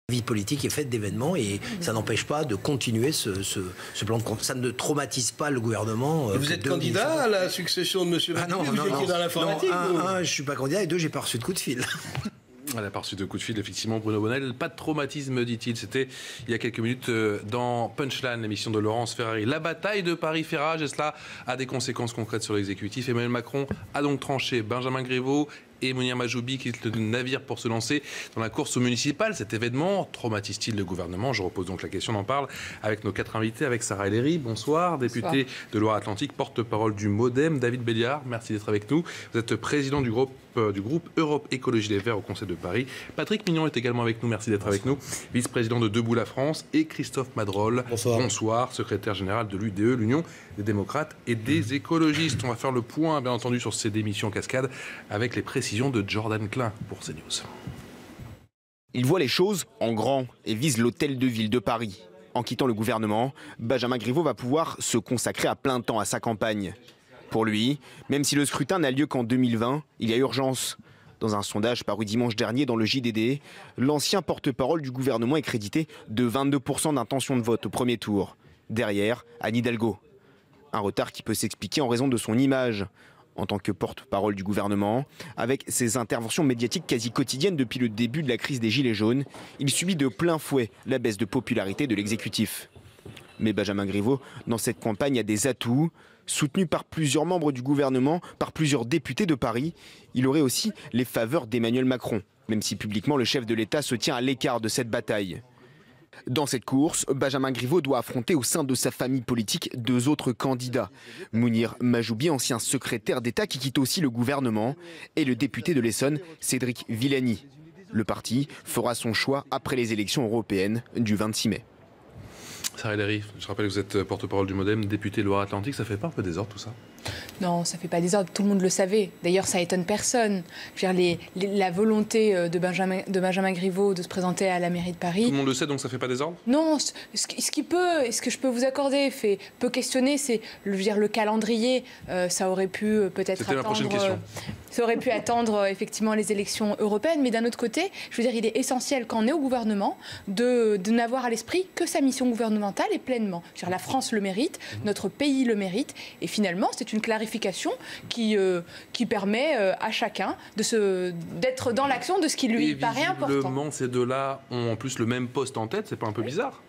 vie politique est faite d'événements et ça n'empêche pas de continuer ce plan de... Ça ne traumatise pas le gouvernement. Vous êtes candidat à la succession de M. Majoubi? Vous étiez dans l'informatique? Non, je ne suis pas candidat et deux, j'ai pas reçu de coup de fil. Elle n'a pas reçu de coup de fil, effectivement, Bruno Bonnell. Pas de traumatisme, dit-il. C'était il y a quelques minutes dans Punchline, l'émission de Laurence Ferrari. La bataille de Paris-Ferrage, et cela a des conséquences concrètes sur l'exécutif. Emmanuel Macron a donc tranché Benjamin Griveaux et Mounir Majoubi quittent le navire pour se lancer dans la course au municipal. Cet événement traumatise-t-il le gouvernement? Je repose donc la question, on en parle avec nos 4 invités, avec Sarah Ellery, bonsoir, députée de Loire-Atlantique, porte-parole du MoDem, David Béliard, merci d'être avec nous. Vous êtes président du groupe Europe Écologie Les Verts au Conseil de Paris. Patrick Mignon est également avec nous, merci d'être avec nous, vice-président de Debout la France, et Christophe Madrol, bonsoir, secrétaire général de l'UDE, l'Union des démocrates et des écologistes. On va faire le point, bien entendu, sur ces démissions cascades avec les précisions de Jordan Klein pour CNews. Il voit les choses en grand et vise l'hôtel de ville de Paris. En quittant le gouvernement, Benjamin Griveaux va pouvoir se consacrer à plein temps à sa campagne. Pour lui, même si le scrutin n'a lieu qu'en 2020, il y a urgence. Dans un sondage paru dimanche dernier dans le JDD, l'ancien porte-parole du gouvernement est crédité de 22% d'intention de vote au premier tour. Derrière, Anne Hidalgo. Un retard qui peut s'expliquer en raison de son image en tant que porte-parole du gouvernement. Avec ses interventions médiatiques quasi quotidiennes depuis le début de la crise des Gilets jaunes, il subit de plein fouet la baisse de popularité de l'exécutif. Mais Benjamin Griveaux, dans cette campagne, a des atouts. Soutenu par plusieurs membres du gouvernement, par plusieurs députés de Paris, il aurait aussi les faveurs d'Emmanuel Macron, même si publiquement le chef de l'État se tient à l'écart de cette bataille. Dans cette course, Benjamin Griveaux doit affronter au sein de sa famille politique 2 autres candidats. Mounir Majoubi, ancien secrétaire d'État qui quitte aussi le gouvernement, et le député de l'Essonne, Cédric Villani. Le parti fera son choix après les élections européennes du 26 mai. Sarah Ellery, je rappelle que vous êtes porte-parole du MoDem, députée de Loire-Atlantique, ça fait pas un peu désordre tout ça? Non, ça ne fait pas désordre, tout le monde le savait. D'ailleurs, ça étonne personne. Je veux dire, la volonté de Benjamin Griveaux de se présenter à la mairie de Paris... Tout le monde le sait, donc ça ne fait pas désordre? Non, ce que je peux vous accorder, peut questionner, c'est le calendrier. Ça aurait pu peut-être attendre... C'était ma prochaine question. Ça aurait pu attendre effectivement les élections européennes, mais d'un autre côté, je veux dire, il est essentiel quand on est au gouvernement de n'avoir à l'esprit que sa mission gouvernementale et pleinement. Je veux dire, la France le mérite, notre pays le mérite, et finalement, c'est une clarification qui permet à chacun d'être dans l'action de ce qui lui paraît important. Visiblement, ces deux-là ont en plus le même poste en tête, c'est pas un peu bizarre?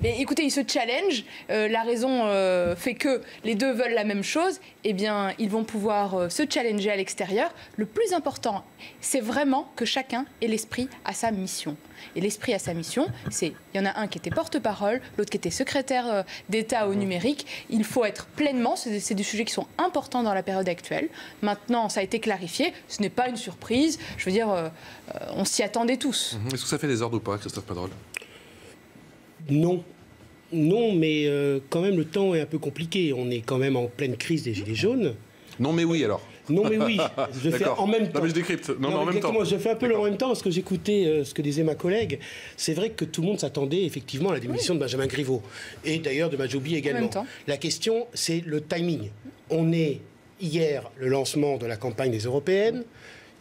Mais écoutez, ils se challengent. La raison fait que les deux veulent la même chose. Eh bien, ils vont pouvoir se challenger à l'extérieur. Le plus important, c'est vraiment que chacun ait l'esprit à sa mission. Et l'esprit à sa mission, il y en a un qui était porte-parole, l'autre qui était secrétaire d'État au numérique. Il faut être pleinement, c'est des sujets qui sont importants dans la période actuelle. Maintenant, ça a été clarifié, ce n'est pas une surprise. Je veux dire, on s'y attendait tous. Est-ce que ça fait désordre ou pas, Christophe Madrol? Non, mais quand même le temps est un peu compliqué. On est quand même en pleine crise des Gilets jaunes. Non mais oui alors. Non mais oui, je fais en même temps. Non mais je décrypte. Non, en même temps. Je fais un peu en même temps parce que j'écoutais ce que disait ma collègue. C'est vrai que tout le monde s'attendait effectivement à la démission de Benjamin Griveaux et d'ailleurs de Majoubi également. La question, c'est le timing. On est hier le lancement de la campagne des européennes.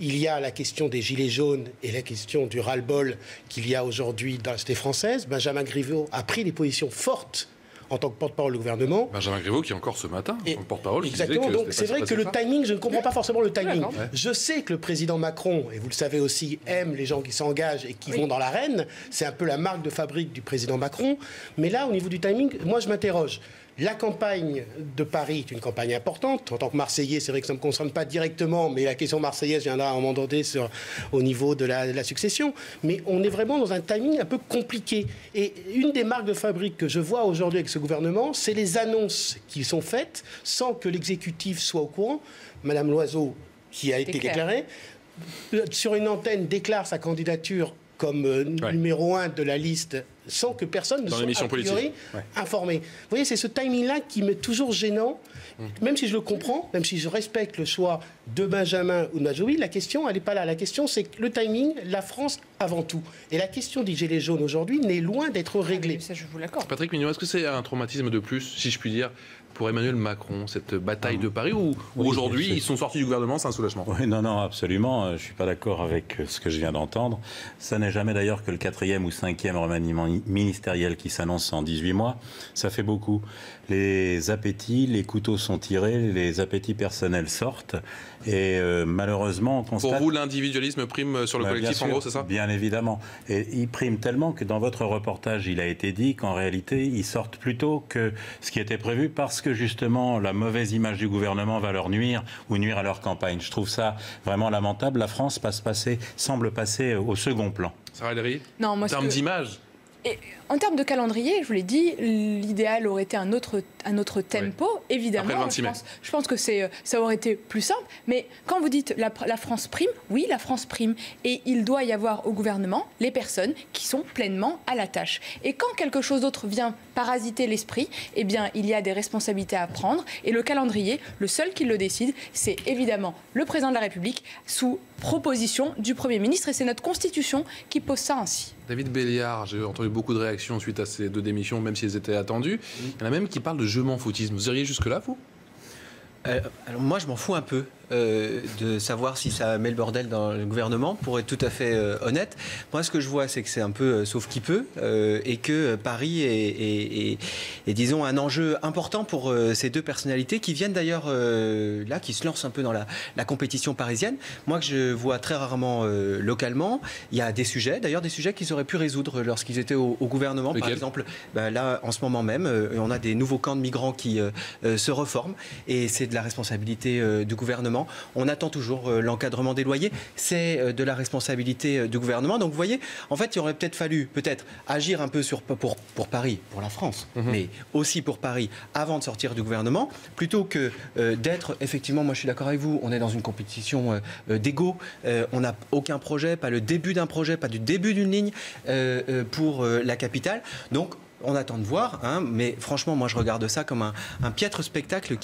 Il y a la question des Gilets jaunes et la question du ras-le-bol qu'il y a aujourd'hui dans la société française. Benjamin Griveaux a pris des positions fortes en tant que porte-parole du gouvernement. Benjamin Griveaux qui est encore ce matin, en tant que porte-parole. Exactement, donc c'est vrai que le timing, je ne comprends pas forcément le timing. Je sais que le président Macron, et vous le savez aussi, aime les gens qui s'engagent et qui vont dans l'arène. C'est un peu la marque de fabrique du président Macron. Mais là, au niveau du timing, moi je m'interroge. La campagne de Paris est une campagne importante. En tant que Marseillais, c'est vrai que ça ne me concerne pas directement, mais la question marseillaise viendra à un moment donné au niveau de la succession. Mais on est vraiment dans un timing un peu compliqué. Et une des marques de fabrique que je vois aujourd'hui avec ce gouvernement, c'est les annonces qui sont faites sans que l'exécutif soit au courant. Madame Loiseau, qui a été déclarée, sur une antenne, déclare sa candidature comme numéro 1 de la liste sans que personne ne Dans soit l'émission a priori informé. Vous voyez, c'est ce timing-là qui m'est toujours gênant, même si je le comprends, même si je respecte le choix de Benjamin ou de Majoubi, la question, elle n'est pas là. La question, c'est que le timing, la France avant tout. Et la question des gilets jaunes aujourd'hui n'est loin d'être réglée. Ça, je vous l'accorde. Patrick Mignot, est-ce que c'est un traumatisme de plus, si je puis dire, pour Emmanuel Macron, cette bataille de Paris, où aujourd'hui ils sont sortis du gouvernement, c'est un soulagement? Oui, non, absolument. Je ne suis pas d'accord avec ce que je viens d'entendre. Ça n'est jamais d'ailleurs que le 4e ou 5e remaniement ministériel qui s'annonce en 18 mois. Ça fait beaucoup. Les appétits, les couteaux sont tirés, les appétits personnels sortent. Et malheureusement, on constate... Pour vous, l'individualisme prime sur le collectif, sûr, en gros, c'est ça? Bien évidemment. Et il prime tellement que dans votre reportage, il a été dit qu'en réalité, ils sortent plus tôt que ce qui était prévu parce que justement, la mauvaise image du gouvernement va leur nuire ou nuire à leur campagne. Je trouve ça vraiment lamentable. La France semble passer au second plan. Sarah El-Haïry, Non, moi, en termes d'image. Et en termes de calendrier, je vous l'ai dit, l'idéal aurait été un autre tempo, évidemment. Après le 26 mai. Je pense que ça aurait été plus simple. Mais quand vous dites la France prime, oui, la France prime. Et il doit y avoir au gouvernement les personnes qui sont pleinement à la tâche. Et quand quelque chose d'autre vient parasiter l'esprit, eh bien, il y a des responsabilités à prendre. Et le calendrier, le seul qui le décide, c'est évidemment le président de la République sous proposition du Premier ministre. Et c'est notre Constitution qui pose ça ainsi. David Béliard, j'ai entendu beaucoup de réactions suite à ces 2 démissions, même si elles étaient attendues. Il y en a même qui parlent de je m'en foutisme. Vous iriez jusque-là, vous? Alors moi, je m'en fous un peu de savoir si ça met le bordel dans le gouvernement, pour être tout à fait honnête. Moi, ce que je vois, c'est que c'est un peu sauf qui peut, et que Paris est, disons, un enjeu important pour ces 2 personnalités qui viennent d'ailleurs là, qui se lancent un peu dans la compétition parisienne. Moi, que je vois très rarement localement, il y a des sujets, d'ailleurs des sujets qu'ils auraient pu résoudre lorsqu'ils étaient au gouvernement. Par exemple, là, en ce moment même, on a des nouveaux camps de migrants qui se reforment, et c'est de la responsabilité du gouvernement. On attend toujours l'encadrement des loyers, c'est de la responsabilité du gouvernement. Donc vous voyez, en fait, il aurait peut-être fallu agir un peu pour Paris, pour la France, mais aussi pour Paris, avant de sortir du gouvernement, plutôt que d'être, effectivement, moi je suis d'accord avec vous, on est dans une compétition d'ego, on n'a aucun projet, pas le début d'un projet, pas du début d'une ligne pour la capitale. Donc on attend de voir, mais franchement, moi je regarde ça comme un piètre spectacle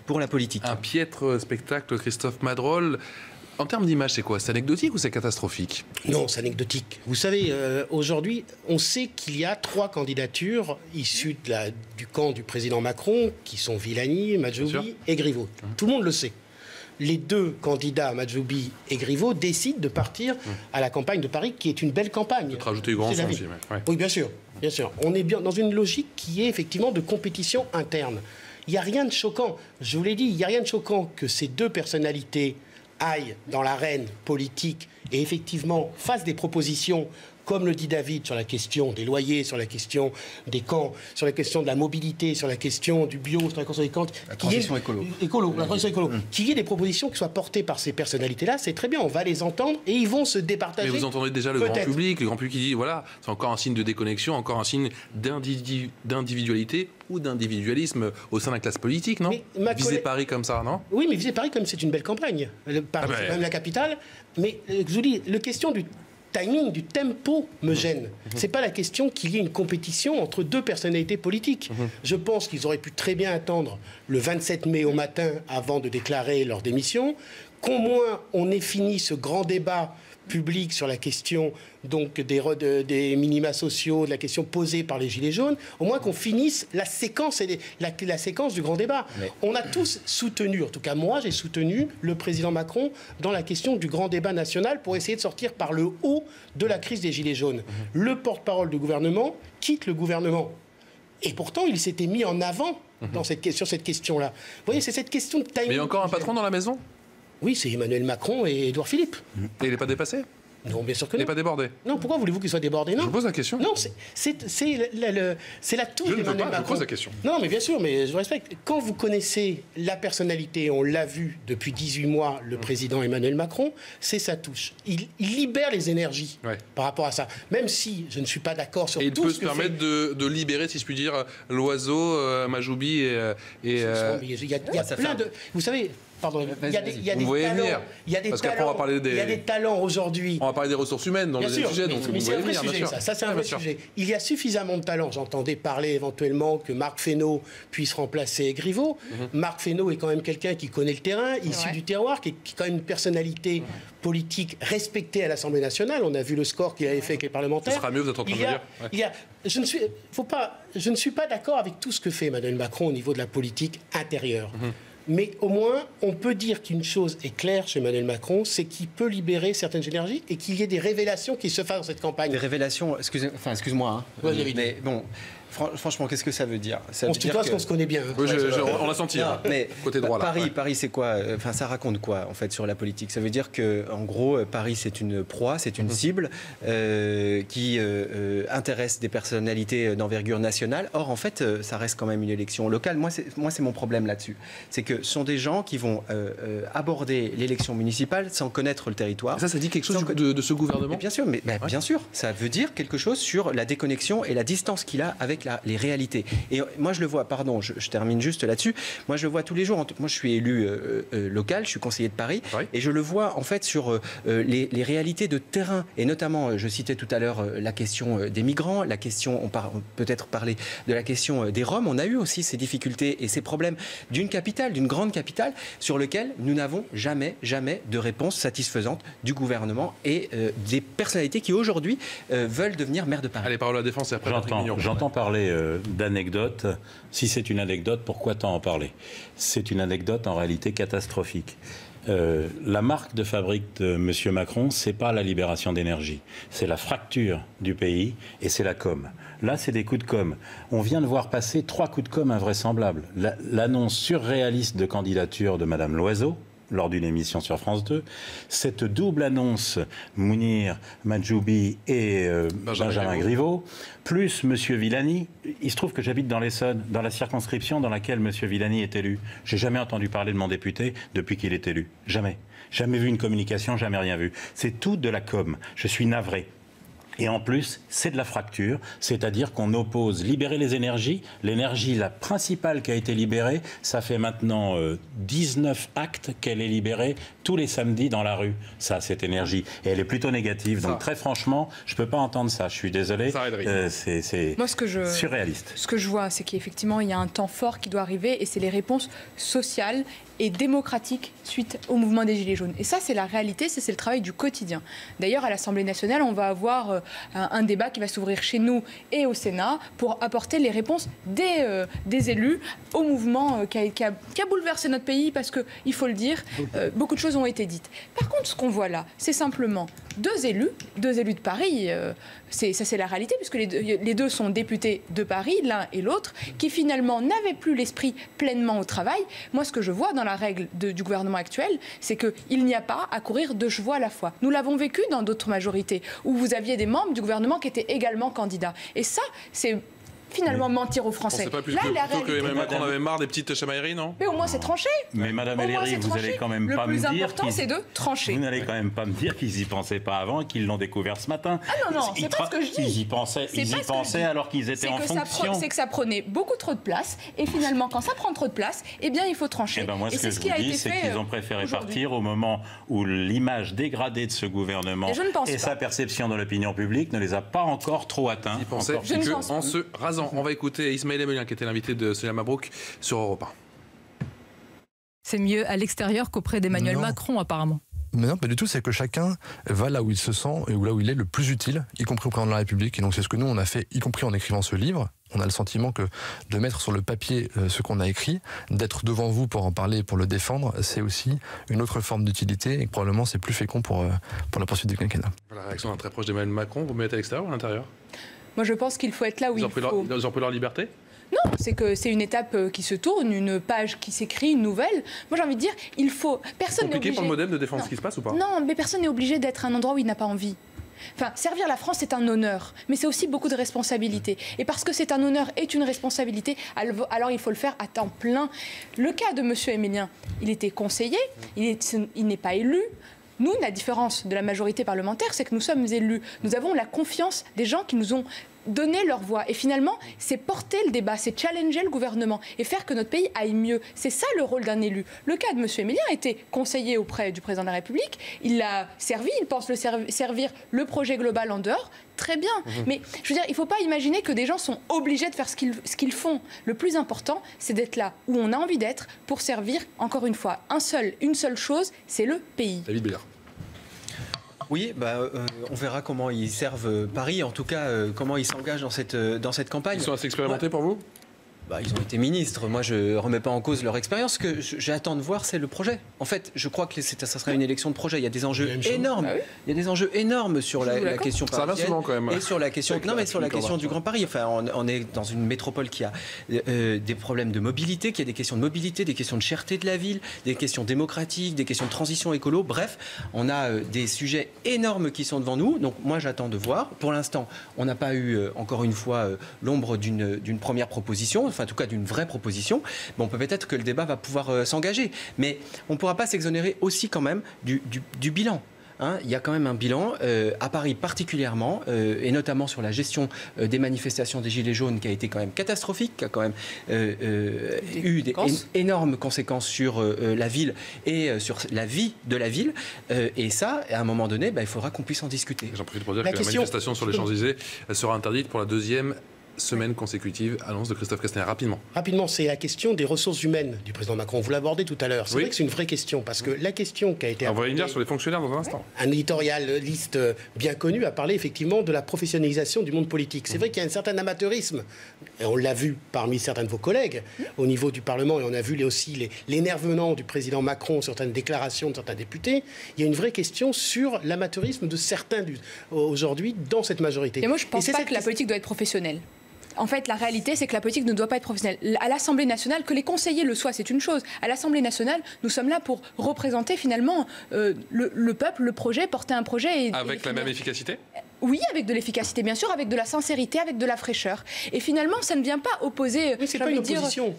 pour la politique. Un piètre spectacle, Christophe Madrol. En termes d'image, c'est quoi? C'est anecdotique ou c'est catastrophique? Non, c'est anecdotique. Vous savez, aujourd'hui, on sait qu'il y a 3 candidatures issues du camp du président Macron, qui sont Villani, Majoubi et Griveaux. Tout le monde le sait. Les 2 candidats, Majoubi et Griveaux, décident de partir à la campagne de Paris, qui est une belle campagne. Peut-être rajouter Hugo-Rançon aussi. Oui, bien sûr. Bien sûr. On est bien dans une logique qui est effectivement de compétition interne. Il n'y a rien de choquant. Je vous l'ai dit, il n'y a rien de choquant que ces 2 personnalités aillent dans l'arène politique et effectivement fassent des propositions, comme le dit David, sur la question des loyers, sur la question des camps, sur la question de la mobilité, sur la question du bio, sur la question des camps. La transition écolo. La transition écolo. Qu'il y ait des propositions qui soient portées par ces personnalités-là, c'est très bien, on va les entendre et ils vont se départager. Mais vous entendez déjà le grand public qui dit, voilà, c'est encore un signe de déconnexion, encore un signe d'individualité ou d'individualisme au sein de la classe politique, non? Viser Paris comme ça, non? Oui, mais viser Paris comme c'est une belle campagne. Paris, c'est quand même la capitale. Mais je vous dis, la question du timing, du tempo me gêne. C'est pas la question qu'il y ait une compétition entre 2 personnalités politiques. Je pense qu'ils auraient pu très bien attendre le 27 mai au matin avant de déclarer leur démission, qu'au moins on ait fini ce grand débat public sur la question donc des minima sociaux, de la question posée par les Gilets jaunes, au moins qu'on finisse la séquence, la séquence du grand débat. Mais on a tous soutenu, en tout cas moi j'ai soutenu le président Macron dans la question du grand débat national pour essayer de sortir par le haut de la crise des Gilets jaunes. Le porte-parole du gouvernement quitte le gouvernement. Et pourtant, il s'était mis en avant sur cette question-là. Vous voyez, c'est cette question de timing. Mais il y a encore un patron dans la maison? Oui, c'est Emmanuel Macron et Édouard Philippe. Et il n'est pas dépassé? Non, bien sûr que non. Il n'est pas débordé? Non, pourquoi voulez-vous qu'il soit débordé? Non. Je pose la question. Non, c'est la touche d'Emmanuel Macron. Je pose la question. Non, mais bien sûr, mais je respecte. Quand vous connaissez la personnalité, on l'a vu depuis 18 mois, le président Emmanuel Macron, c'est sa touche. Il libère les énergies par rapport à ça. Même si je ne suis pas d'accord sur tout ce que fait... il peut se permettre de libérer, si je puis dire, Loiseau, Majoubi et... Il y a plein de... Vous savez... pardon, il y a des talents. Il y a des Parce qu'après, on va parler des... Il y a des talents aujourd'hui. On va parler des ressources humaines dans le deuxième sujet. Mais c'est un vrai sujet, ça c'est un vrai sujet. Il y a suffisamment de talents. J'entendais parler éventuellement que Marc Fesneau puisse remplacer Griveaux. Marc Fesneau est quand même quelqu'un qui connaît le terrain, issu du terroir, qui est quand même une personnalité politique respectée à l'Assemblée nationale. On a vu le score qu'il avait fait avec les parlementaires. Ce sera mieux, vous êtes en train de dire. Je ne suis pas d'accord avec tout ce que fait Emmanuel Macron au niveau de la politique intérieure. Mais au moins, on peut dire qu'une chose est claire chez Emmanuel Macron, c'est qu'il peut libérer certaines énergies et qu'il y ait des révélations qui se fassent dans cette campagne. Des révélations, excuse-moi, hein, mais bon... Franchement, qu'est-ce que ça veut dire? On se tutoie parce qu'on se connaît bien. Oui, on l'a senti, là, mais côté droit. Là, Paris, c'est quoi? Enfin, ça raconte quoi, en fait, sur la politique? Ça veut dire que, en gros, Paris, c'est une proie, c'est une cible qui intéresse des personnalités d'envergure nationale. Or, en fait, ça reste quand même une élection locale. Moi, c'est mon problème là-dessus. C'est que ce sont des gens qui vont aborder l'élection municipale sans connaître le territoire. Ça dit quelque chose de ce gouvernement? Bien sûr, bien sûr. Ça veut dire quelque chose sur la déconnexion et la distance qu'il a avec les réalités. Et moi, je le vois, pardon, je termine juste là-dessus, moi, je le vois tous les jours. Moi, je suis élu local, je suis conseiller de Paris, et je le vois, en fait, sur les réalités de terrain. Et notamment, je citais tout à l'heure la question des migrants, la question, on peut-être parler de la question des Roms. On a eu aussi ces difficultés et ces problèmes d'une capitale, d'une grande capitale, sur lequel nous n'avons jamais de réponse satisfaisante du gouvernement et des personnalités qui, aujourd'hui, veulent devenir maire de Paris. Allez, parole à la défense et après J'entends parler d'anecdotes. Si c'est une anecdote, pourquoi tant en parler? C'est une anecdote en réalité catastrophique. La marque de fabrique de M. Macron, c'est pas la libération d'énergie, c'est la fracture du pays et c'est la com. Là, c'est des coups de com. On vient de voir passer 3 coups de com invraisemblables. L'annonce surréaliste de candidature de Mme Loiseau, lors d'une émission sur France 2, cette double annonce, Mounir Majoubi et Benjamin Griveaux, plus M. Villani. Il se trouve que j'habite dans l'Essonne, dans la circonscription dans laquelle M. Villani est élu. J'ai jamais entendu parler de mon député depuis qu'il est élu. Jamais. Jamais vu une communication, jamais rien vu. C'est tout de la com. Je suis navré. Et en plus, c'est de la fracture, c'est-à-dire qu'on oppose libérer les énergies. L'énergie, la principale qui a été libérée, ça fait maintenant 19 actes qu'elle est libérée tous les samedis dans la rue, cette énergie. Et elle est plutôt négative. Donc très franchement, je ne peux pas entendre ça. Je suis désolé. C'est surréaliste. Ce que je vois, c'est qu'effectivement, il y a un temps fort qui doit arriver et c'est les réponses sociales et démocratique suite au mouvement des Gilets jaunes. Et ça, c'est la réalité, c'est le travail du quotidien. D'ailleurs, à l'Assemblée nationale, on va avoir un débat qui va s'ouvrir chez nous et au Sénat pour apporter les réponses des élus au mouvement qui a bouleversé notre pays parce que, il faut le dire, beaucoup de choses ont été dites. Par contre, ce qu'on voit là, c'est simplement deux élus de Paris, ça c'est la réalité, puisque les deux sont députés de Paris, l'un et l'autre, qui finalement n'avaient plus l'esprit pleinement au travail. Moi, ce que je vois dans la règle du gouvernement actuel, c'est qu'il n'y a pas à courir 2 chevaux à la fois. Nous l'avons vécu dans d'autres majorités, où vous aviez des membres du gouvernement qui étaient également candidats. Et ça, c'est finalement mentir aux Français. C'est pas plus que Emmanuel Macron avait marre des petites chamailleries, non? Mais au moins c'est tranché. Mais Madame Ellery, vous allez quand même pas me dire... Le plus important, c'est de trancher. Vous n'allez quand même pas me dire qu'ils y pensaient pas avant et qu'ils l'ont découvert ce matin. Ah non, c'est pas ce que je dis. Ils y pensaient alors qu'ils étaient en fonction. C'est que ça prenait beaucoup trop de place et finalement, quand ça prend trop de place, eh bien, il faut trancher. Et ben moi, ce que je vous dis, c'est qu'ils ont préféré partir au moment où l'image dégradée de ce gouvernement et sa perception dans l'opinion publique ne les a pas encore trop atteints. Ils pensaient qu'en se rasant. On va écouter Ismaël Emelien, qui était l'invité de Sonia Mabrouk sur Europe 1. C'est mieux à l'extérieur qu'auprès d'Emmanuel Macron, apparemment. Mais non, pas du tout, c'est que chacun va là où il se sent et là où il est le plus utile, y compris au président de la République. Et donc c'est ce que nous, on a fait, y compris en écrivant ce livre. On a le sentiment que de mettre sur le papier ce qu'on a écrit, d'être devant vous pour en parler et pour le défendre, c'est aussi une autre forme d'utilité et que probablement c'est plus fécond pour la poursuite du quinquennat. La réaction d'un très proche d'Emmanuel Macron, vous mettez à l'extérieur ou à l'intérieur? Moi, je pense qu'il faut être là où il faut. Ils ont pris leur liberté? Non, c'est que c'est une étape qui se tourne, une page qui s'écrit, une nouvelle. Moi, j'ai envie de dire, il faut... Personne n'est obligé... pour le modem de défendre ce qui se passe ou pas? Non, mais personne n'est obligé d'être à un endroit où il n'a pas envie. Enfin, servir la France, c'est un honneur, mais c'est aussi beaucoup de responsabilités. Et parce que c'est un honneur et une responsabilité, alors il faut le faire à temps plein. Le cas de M. Emelien, il était conseiller, il n'est pas élu. Nous, la différence de la majorité parlementaire, c'est que nous sommes élus. Nous avons la confiance des gens qui nous ont donner leur voix. Et finalement, c'est porter le débat, c'est challenger le gouvernement et faire que notre pays aille mieux. C'est ça le rôle d'un élu. Le cas de M. Émilien a été conseiller auprès du président de la République. Il l'a servi, il pense servir le projet global en dehors. Très bien. Mais je veux dire, il ne faut pas imaginer que des gens sont obligés de faire ce qu'ils font. Le plus important, c'est d'être là où on a envie d'être pour servir, encore une fois, une seule chose, c'est le pays. David Béliard. Oui, on verra comment ils servent Paris, en tout cas comment ils s'engagent dans cette campagne. Ils sont assez expérimentés pour vous ? Ils ont été ministres. Moi, je ne remets pas en cause leur expérience. Ce que j'attends de voir, c'est le projet. En fait, je crois que ça sera une élection de projet. Il y a des enjeux énormes. Ah oui, il y a des enjeux énormes sur la question parisienne. Ça va souvent quand même. Et sur la question, sur la question du Grand Paris. Enfin, on est dans une métropole qui a des problèmes de mobilité, qui a des questions de mobilité, des questions de cherté de la ville, des questions démocratiques, des questions de transition écolo. Bref, on a des sujets énormes qui sont devant nous. Donc, moi, j'attends de voir. Pour l'instant, on n'a pas eu, encore une fois, l'ombre d'une première proposition. Enfin, en tout cas d'une vraie proposition, bon, peut-être que le débat va pouvoir s'engager. Mais on ne pourra pas s'exonérer aussi quand même du bilan. Il y a quand même un bilan, à Paris particulièrement, et notamment sur la gestion des manifestations des Gilets jaunes qui a été quand même catastrophique, qui a quand même eu des énormes conséquences sur la ville et sur la vie de la ville. Et ça, à un moment donné, il faudra qu'on puisse en discuter. J'en profite pour dire que la manifestation sur les Champs-Élysées sera interdite pour la deuxième semaine consécutive, annonce de Christophe Castaner. Rapidement, c'est la question des ressources humaines du président Macron. Vous l'abordez tout à l'heure. C'est vrai que c'est une vraie question, parce que la question qui a été... On va revenir sur les fonctionnaires dans un instant. Un éditorialiste bien connu a parlé effectivement de la professionnalisation du monde politique. C'est vrai qu'il y a un certain amateurisme, et on l'a vu parmi certains de vos collègues au niveau du Parlement, et on a vu aussi l'énervement du président Macron, certaines déclarations de certains députés. Il y a une vraie question sur l'amateurisme de certains aujourd'hui dans cette majorité. Et moi, je ne pense pas que la politique doit être professionnelle. En fait, la réalité, c'est que la politique ne doit pas être professionnelle. À l'Assemblée nationale, que les conseillers le soient, c'est une chose. À l'Assemblée nationale, nous sommes là pour représenter finalement le peuple, le projet, porter un projet. Avec la même efficacité ? Oui, avec de l'efficacité, bien sûr, avec de la sincérité, avec de la fraîcheur. Et finalement, ça ne vient pas opposer... Oui, c'est pas une opposition.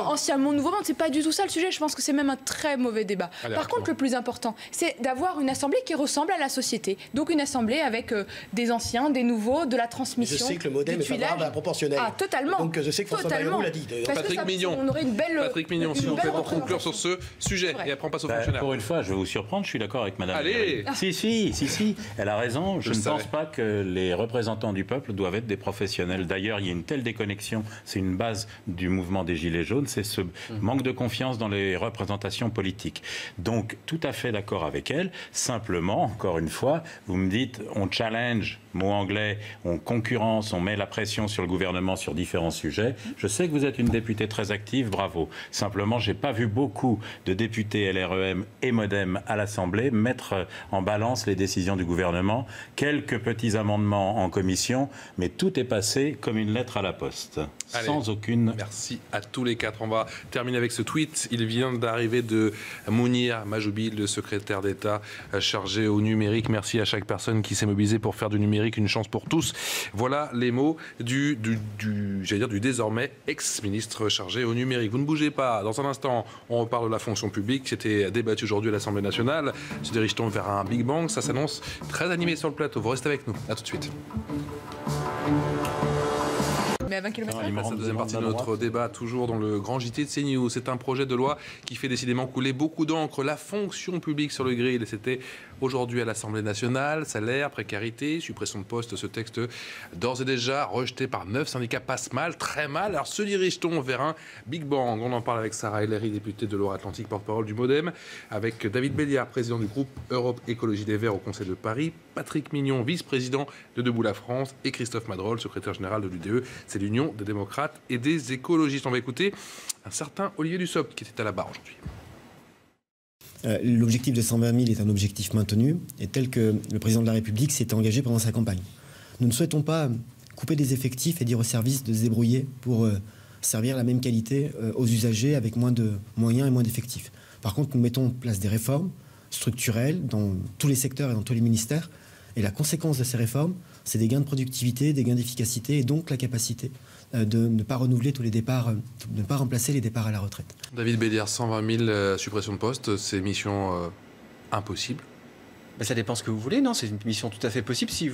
Ancien monde, nouveau monde, c'est pas du tout ça le sujet. Je pense que c'est même un très mauvais débat. Par contre, le plus important, c'est d'avoir une assemblée qui ressemble à la société. Donc une assemblée avec des anciens, des nouveaux, de la transmission. Je sais que le modem est favorable à la proportionnelle. Ah, totalement. Donc je sais que François Bayrou l'a dit. Patrick Mignon, on aurait une belle, Patrick Mignon, s'il vous plaît, pour conclure sur ce sujet. Et après, on passe aux fonctionnaires. Pour une fois, je vais vous surprendre, je suis d'accord avec Madame. Allez. Si, elle a raison. Je ne pense pas que les représentants du peuple doivent être des professionnels. D'ailleurs, il y a une telle déconnexion, c'est une base du mouvement des Gilets jaunes, c'est ce manque de confiance dans les représentations politiques. Donc, tout à fait d'accord avec elle. Simplement, encore une fois, vous me dites, on challenge, mot anglais, on concurrence, on met la pression sur le gouvernement sur différents sujets. Je sais que vous êtes une députée très active, bravo. Simplement, j'ai pas vu beaucoup de députés LREM et MoDem à l'Assemblée mettre en balance les décisions du gouvernement. Quelques petits amendements en commission, mais tout est passé comme une lettre à la poste, sans aucune... Merci à tous les quatre. On va terminer avec ce tweet. Il vient d'arriver de Mounir Majoubi, le secrétaire d'État chargé au numérique. Merci à chaque personne qui s'est mobilisée pour faire du numérique une chance pour tous. Voilà les mots du désormais ex-ministre chargé au numérique. Vous ne bougez pas. Dans un instant, on reparle de la fonction publique. C'était débattu aujourd'hui à l'Assemblée nationale. Se dirige-t-on vers un Big Bang? Ça s'annonce très animé sur le plateau. Vous restez avec nous. A tout de suite. Mais à 20 km/h. C'est la deuxième partie de notre débat, toujours dans le grand JT de CNews. C'est un projet de loi qui fait décidément couler beaucoup d'encre. La fonction publique sur le grill. C'était aujourd'hui à l'Assemblée nationale. Salaire, précarité, suppression de postes. Ce texte, d'ores et déjà rejeté par 9 syndicats, passe mal, très mal. Alors se dirige-t-on vers un Big Bang? On en parle avec Sarah Ellery, députée de Loire-Atlantique, porte-parole du MoDem, avec David Béliard, président du groupe Europe Écologie des Verts au Conseil de Paris, Patrick Mignon, vice-président de Debout la France, et Christophe Madrol, secrétaire général de l'UDE. C'est l'Union des démocrates et des écologistes. On va écouter un certain Olivier Dussopt qui était à la barre aujourd'hui. L'objectif de 120 000 est un objectif maintenu et tel que le président de la République s'était engagé pendant sa campagne. Nous ne souhaitons pas couper des effectifs et dire aux services de se débrouiller pour servir la même qualité aux usagers avec moins de moyens et moins d'effectifs. Par contre, nous mettons en place des réformes structurelles dans tous les secteurs et dans tous les ministères. Et la conséquence de ces réformes, c'est des gains de productivité, des gains d'efficacité et donc la capacité de ne pas renouveler tous les départs, de ne pas remplacer les départs à la retraite. David Béliard, 120 000 suppressions de postes, c'est mission impossible. Ça dépend ce que vous voulez. Non, c'est une mission tout à fait possible si,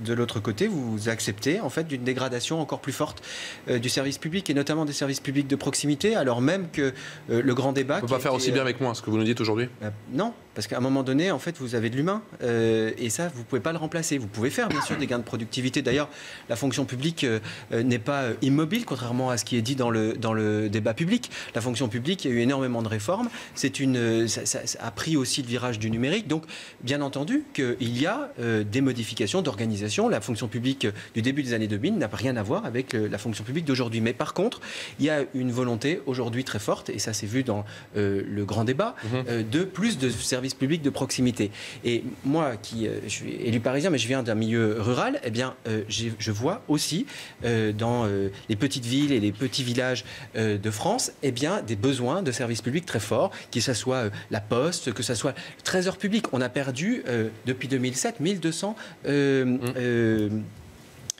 de l'autre côté, vous acceptez en fait d'une dégradation encore plus forte du service public et notamment des services publics de proximité, alors même que le grand débat... On ne peut pas faire aussi bien avec moi, ce que vous nous dites aujourd'hui. Non, parce qu'à un moment donné, en fait, vous avez de l'humain et ça, vous ne pouvez pas le remplacer. Vous pouvez faire, bien sûr, des gains de productivité. D'ailleurs, la fonction publique n'est pas immobile, contrairement à ce qui est dit dans le débat public. La fonction publique, il y a eu énormément de réformes. Ça a pris aussi le virage du numérique. Donc, bien entendu, qu'il y a des modifications d'organisation. La fonction publique du début des années 2000 n'a rien à voir avec la fonction publique d'aujourd'hui. Mais par contre, il y a une volonté aujourd'hui très forte, et ça s'est vu dans le grand débat, de plus de services publics de proximité. Et moi, je suis élu parisien, mais je viens d'un milieu rural, eh bien, je vois aussi dans les petites villes et les petits villages de France, eh bien, des besoins de services publics très forts, que ce soit la Poste, que ce soit le Trésor public. On a perdu, depuis 2007, 1200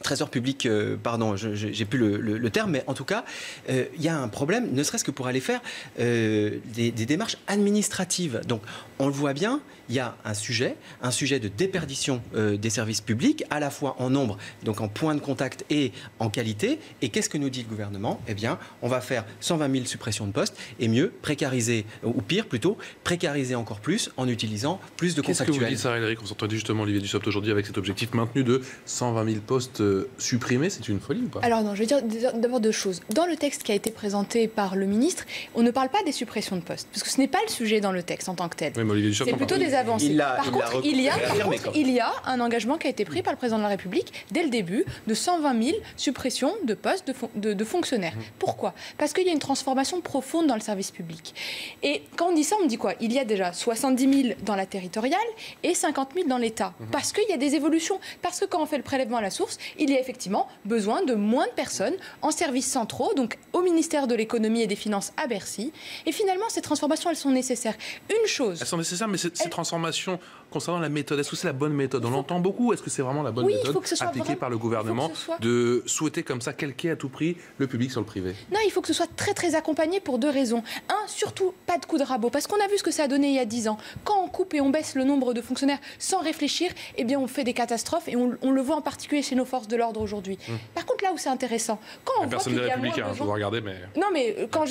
Trésor public, pardon, j'ai plus le terme, mais en tout cas, il y a un problème, ne serait-ce que pour aller faire des démarches administratives. Donc, on le voit bien, il y a un sujet de déperdition des services publics, à la fois en nombre, donc en points de contact et en qualité. Et qu'est-ce que nous dit le gouvernement? Eh bien, on va faire 120 000 suppressions de postes et mieux, précariser, ou pire plutôt, précariser encore plus en utilisant plus de contractuels. Qu'est-ce que vous dites, Sarah El-Haïry, qu'on s'entendait justement Olivier Dussopt aujourd'hui avec cet objectif maintenu de 120 000 postes supprimés? C'est une folie ou pas? Alors non, je vais dire d'abord deux choses. Dans le texte qui a été présenté par le ministre, on ne parle pas des suppressions de postes, parce que ce n'est pas le sujet dans le texte en tant que tel. Oui, mais Olivier Dussopt, c'est plutôt des avancées. Par contre, il y a un engagement qui a été pris par le président de la République dès le début de 120 000 suppressions de postes de fonctionnaires. Pourquoi? Parce qu'il y a une transformation profonde dans le service public. Et quand on dit ça, on dit quoi? Il y a déjà 70 000 dans la territoriale et 50 000 dans l'État. Parce qu'il y a des évolutions. Parce que quand on fait le prélèvement à la source, il y a effectivement besoin de moins de personnes en services centraux, donc au ministère de l'économie et des finances à Bercy. Et finalement, ces transformations, elles sont nécessaires. Une chose... Elles sont nécessaires, mais ces transformations concernant la méthode, est-ce que c'est la bonne méthode? On l'entend beaucoup. Est-ce que c'est vraiment la bonne méthode appliquée par le gouvernement de souhaiter comme ça calquer à tout prix le public sur le privé? Non, il faut que ce soit très très accompagné pour deux raisons. Un, surtout pas de coup de rabot, parce qu'on a vu ce que ça a donné il y a 10 ans. Quand on coupe et on baisse le nombre de fonctionnaires sans réfléchir, eh bien on fait des catastrophes et on le voit en particulier chez nos forces de l'ordre aujourd'hui. Par contre, là où c'est intéressant, quand on personne des Républicains, je vous regarder, mais... Non, mais quand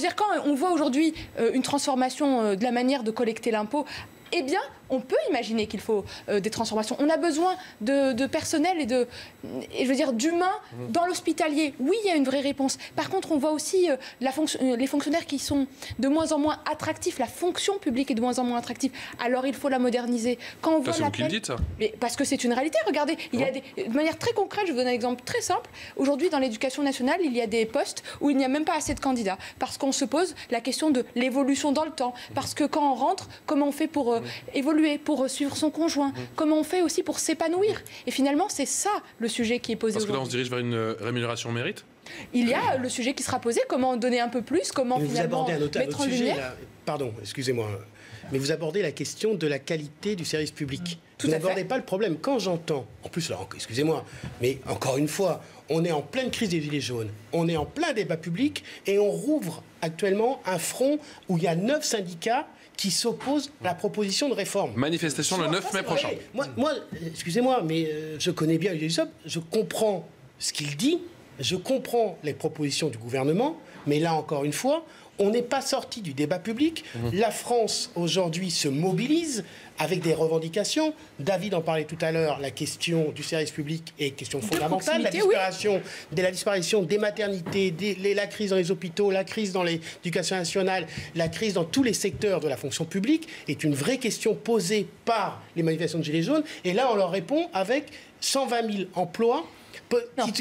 on voit aujourd'hui une transformation de la manière de collecter l'impôt, eh bien, on peut imaginer qu'il faut des transformations. On a besoin de personnel et je veux dire d'humains dans l'hospitalier. Oui, il y a une vraie réponse. Par contre, on voit aussi les fonctionnaires qui sont de moins en moins attractifs. La fonction publique est de moins en moins attractive. Alors, il faut la moderniser. Quand on voit c'est vous qui le dites, ça? Mais parce que c'est une réalité. Regardez, il y a de manière très concrète, je vous donne un exemple très simple. Aujourd'hui, dans l'éducation nationale, il y a des postes où il n'y a même pas assez de candidats. Parce qu'on se pose la question de l'évolution dans le temps. Parce que quand on rentre, comment on fait pour évoluer, pour suivre son conjoint? Comment on fait aussi pour s'épanouir? Et finalement, c'est ça le sujet qui est posé aujourd'hui. Parce que là, on se dirige vers une rémunération au mérite? Il y a le sujet qui sera posé, comment donner un peu plus, comment finalement mettre en lumière. Là, pardon, excusez-moi, mais vous abordez la question de la qualité du service public. Tout vous à fait. n'abordez pas le problème. Quand j'entends, en plus, là, excusez-moi, mais encore une fois, on est en pleine crise des Gilets jaunes, on est en plein débat public et on rouvre actuellement un front où il y a 9 syndicats qui s'opposent à la proposition de réforme. Manifestation le 9 mai prochain. Moi excusez-moi, mais je connais bien Olivier Dussopt, je comprends ce qu'il dit, je comprends les propositions du gouvernement, mais là, encore une fois, on n'est pas sorti du débat public. La France, aujourd'hui, se mobilise avec des revendications. David en parlait tout à l'heure, la question du service public est question fondamentale. La disparition des maternités, la crise dans les hôpitaux, la crise dans l'éducation nationale, la crise dans tous les secteurs de la fonction publique est une vraie question posée par les manifestations de Gilets jaunes. Et là, on leur répond avec 120 000 emplois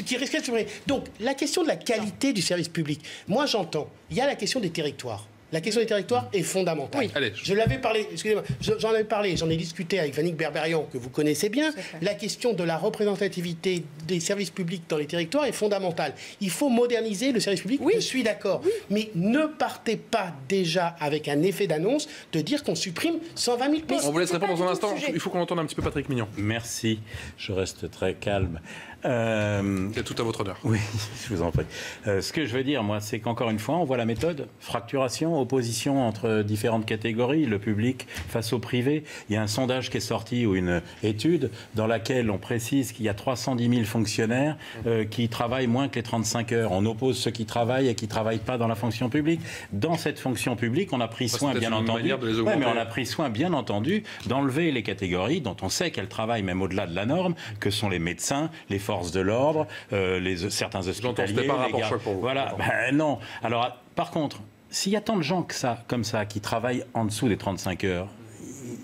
qui risquent de supprimer. Donc, la question de la qualité du service public, moi j'entends, il y a la question des territoires. La question des territoires est fondamentale. Oui. Allez, je l'avais parlé, excusez-moi, j'en avais parlé, j'en ai discuté avec Vannick Berberian, que vous connaissez bien. La question de la représentativité des services publics dans les territoires est fondamentale. Il faut moderniser le service public, je suis d'accord. Mais ne partez pas déjà avec un effet d'annonce de dire qu'on supprime 120 000 postes. On vous laisse répondre dans un instant. Il faut qu'on entende un petit peu Patrick Mignon. Merci, je reste très calme. C'est tout à votre honneur. Oui, je vous en prie. Ce que je veux dire, moi, c'est qu'encore une fois, on voit la méthode. Fracturation, opposition entre différentes catégories, le public face au privé. Il y a un sondage qui est sorti ou une étude dans laquelle on précise qu'il y a 310 000 fonctionnaires qui travaillent moins que les 35 heures. On oppose ceux qui travaillent et qui ne travaillent pas dans la fonction publique. Dans cette fonction publique, on a pris soin, bien entendu, mais on a pris soin, bien entendu, d'enlever les catégories dont on sait qu'elles travaillent même au-delà de la norme, que sont les médecins, les forces de l'ordre, certains hospitaliers, les gardes. Voilà, ben non. Alors, par contre, s'il y a tant de gens comme ça, qui travaillent en dessous des 35 heures,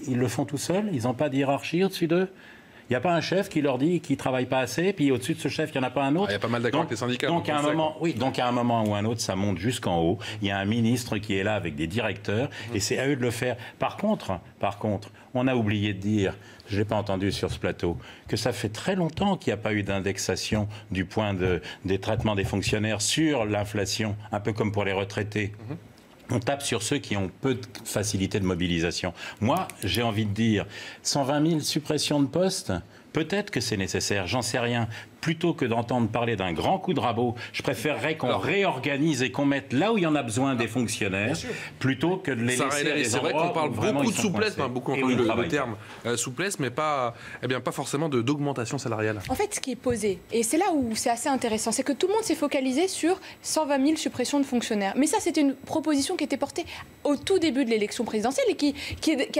ils le font tout seuls? Ils n'ont pas de hiérarchie au-dessus d'eux? Il n'y a pas un chef qui leur dit qu'ils ne travaillent pas assez, puis au-dessus de ce chef, il n'y en a pas un autre. Il y a pas mal d'accords avec les syndicats. Donc à un moment ou un autre, ça monte jusqu'en haut. Il y a un ministre qui est là avec des directeurs, et c'est à eux de le faire. Par contre, on a oublié de dire, je ne l'ai pas entendu sur ce plateau, que ça fait très longtemps qu'il n'y a pas eu d'indexation du point des traitements des fonctionnaires sur l'inflation, un peu comme pour les retraités. On tape sur ceux qui ont peu de facilité de mobilisation. Moi, j'ai envie de dire, 120 000 suppressions de postes, peut-être que c'est nécessaire, j'en sais rien. Plutôt que d'entendre parler d'un grand coup de rabot, je préférerais qu'on réorganise et qu'on mette là où il y en a pas des fonctionnaires, plutôt que de les laisser à des endroits. C'est vrai qu'on parle beaucoup de souplesse, beaucoup entendu le terme souplesse, mais pas forcément d'augmentation salariale. En fait, ce qui est posé, et c'est là où c'est assez intéressant, c'est que tout le monde s'est focalisé sur 120 000 suppressions de fonctionnaires. Mais ça, c'était une proposition qui était portée au tout début de l'élection présidentielle et qui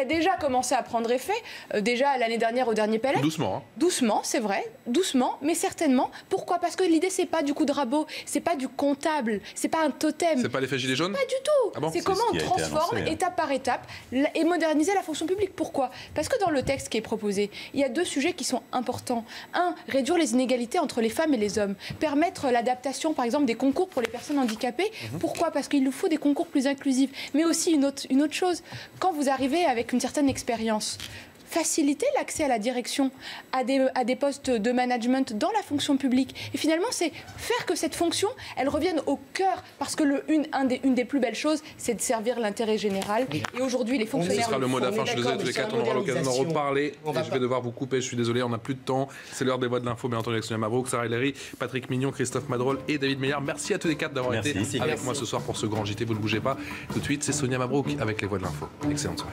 a déjà commencé à prendre effet, déjà l'année dernière au dernier PLF. Doucement. Doucement, c'est vrai, doucement, mais certainement. Pourquoi? Parce que l'idée, c'est pas du coup de rabot, c'est pas du comptable, c'est pas un totem. C'est pas l'effet gilet jaune? Pas du tout. C'est comment on transforme étape par étape et moderniser la fonction publique. Pourquoi? Parce que dans le texte qui est proposé, il y a deux sujets qui sont importants. Un, réduire les inégalités entre les femmes et les hommes. Permettre l'adaptation, par exemple, des concours pour les personnes handicapées. Pourquoi? Parce qu'il nous faut des concours plus inclusifs. Mais aussi une autre chose. Quand vous arrivez avec une certaine expérience, faciliter l'accès à la direction, à des postes de management dans la fonction publique. Et finalement, c'est faire que cette fonction, elle revienne au cœur. Parce que une des plus belles choses, c'est de servir l'intérêt général. Et aujourd'hui, les fonctionnaires... Ce sera le mot de la fin. Je suis désolé, tous les quatre, on aura l'occasion d'en reparler. Je vais devoir vous couper, je suis désolé, on n'a plus de temps. C'est l'heure des voix de l'info, bien entendu, avec Sonia Mabrouk, Sarah El-Haïry, Patrick Mignon, Christophe Madrol et David Meillard. Merci à tous les quatre d'avoir été avec moi ce soir pour ce grand JT. Vous ne bougez pas. Tout de suite, c'est Sonia Mabrouk avec les voix de l'info. Excellente soirée.